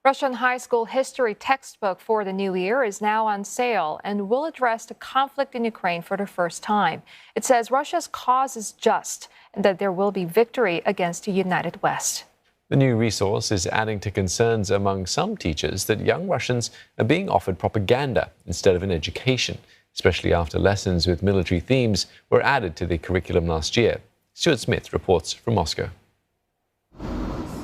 Russian high school history textbook for the new year is now on sale and will address the conflict in Ukraine for the first time. It says Russia's cause is just and that there will be victory against a united West. The new resource is adding to concerns among some teachers that young Russians are being offered propaganda instead of an education, especially after lessons with military themes were added to the curriculum last year. Stuart Smith reports from Moscow.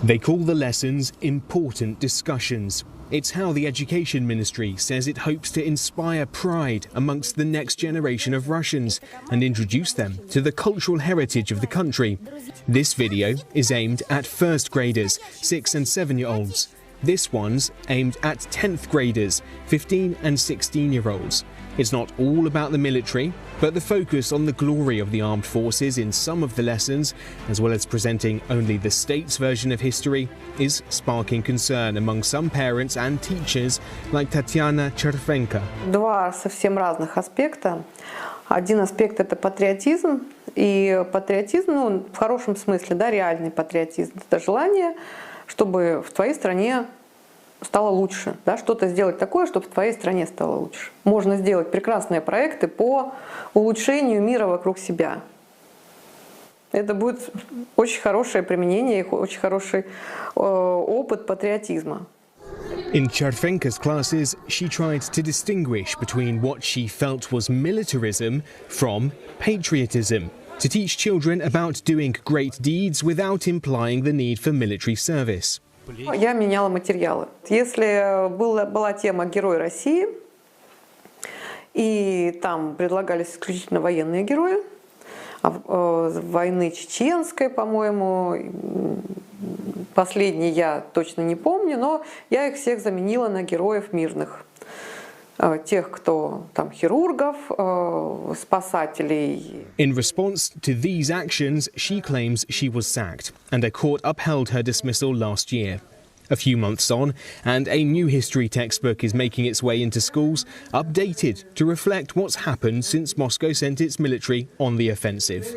They call the lessons important discussions. It's how the Education Ministry says it hopes to inspire pride amongst the next generation of Russians and introduce them to the cultural heritage of the country. This video is aimed at first graders, 6 and 7-year-olds. This one's aimed at 10th graders, 15 and 16-year-olds. It's not all about the military, but the focus on the glory of the armed forces in some of the lessons, as well as presenting only the state's version of history, is sparking concern among some parents and teachers like Tatiana Chervenko. Два совсем разных аспекта. Один аспект – это патриотизм, и патриотизм, ну, в хорошем смысле, да, реальный патриотизм. Это желание, чтобы в твоей стране стало лучше, да, что-то сделать такое, чтобы в твоей стране стало лучше. Можно сделать прекрасные проекты по улучшению мира вокруг себя. Это будет очень хорошее применение, очень хороший опыт патриотизма. In Chervenka's classes, she tried to distinguish between what she felt was militarism from patriotism, to teach children about doing great deeds without implying the need for military service. Я меняла материалы. Если была тема «Герой России», и там предлагались исключительно военные герои, войны чеченской, по-моему, последней я точно не помню, но я их всех заменила на героев мирных. Тех, кто там хирургов, спасателей. In response to these actions, she claims she was sacked, and a court upheld her dismissal last year. A few months on, and a new history textbook is making its way into schools, updated to reflect what's happened since Moscow sent its military on the offensive.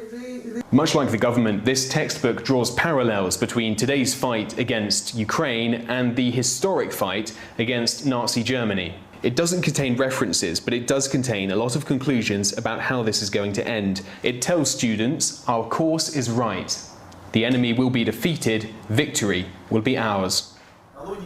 Much like the government, this textbook draws parallels between today's fight against Ukraine and the historic fight against Nazi Germany. It doesn't contain references, but it does contain a lot of conclusions about how this is going to end. It tells students, our course is right. The enemy will be defeated, victory will be ours.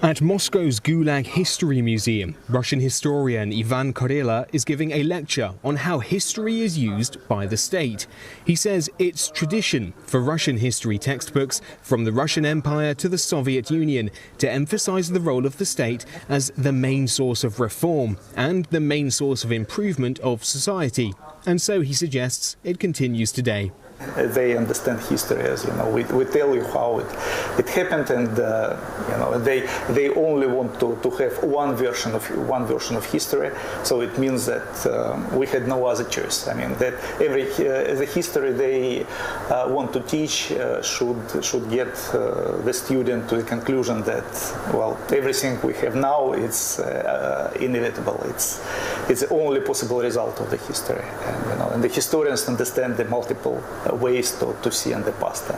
At Moscow's Gulag History Museum, Russian historian Ivan Karela is giving a lecture on how history is used by the state. He says it's tradition for Russian history textbooks from the Russian Empire to the Soviet Union to emphasize the role of the state as the main source of reform and the main source of improvement of society. And so he suggests it continues today. They understand history, as you know. We tell you how it happened, and you know, they only want to have one version of history. So it means that we had no other choice. I mean, that the history they want to teach should get the student to the conclusion that, well, everything we have now is inevitable. It's the only possible result of the history, and you know, and the historians understand the multiple ways to see in the past.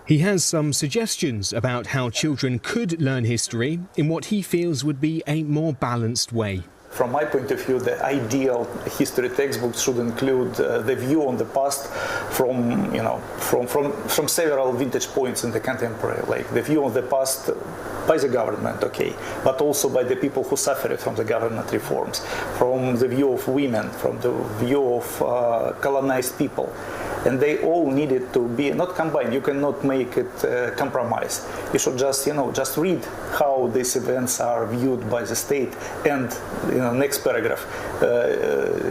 He has some suggestions about how children could learn history in what he feels would be a more balanced way. From my point of view, the ideal history textbook should include the view on the past from, you know, from several vintage points in the contemporary, like the view on the past by the government, okay, but also by the people who suffered from the government reforms, from the view of women, from the view of colonized people. And they all needed to be not combined. You cannot make it compromise. You should just, you know, just read how these events are viewed by the state, and, you know, next paragraph,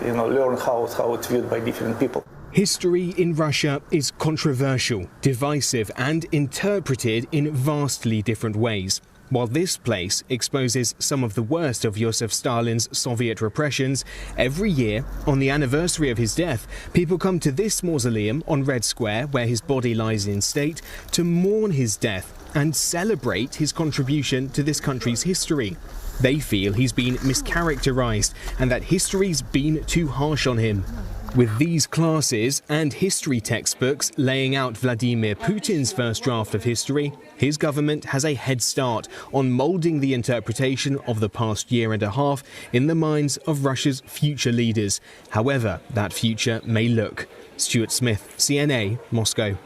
you know, learn how it's viewed by different people. History in Russia is controversial, divisive, and interpreted in vastly different ways. While this place exposes some of the worst of Joseph Stalin's Soviet repressions, every year, on the anniversary of his death, people come to this mausoleum on Red Square, where his body lies in state, to mourn his death and celebrate his contribution to this country's history. They feel he's been mischaracterized and that history's been too harsh on him. With these classes and history textbooks laying out Vladimir Putin's first draft of history, his government has a head start on moulding the interpretation of the past year and a half in the minds of Russia's future leaders, however that future may look. Stuart Smith, CNA, Moscow.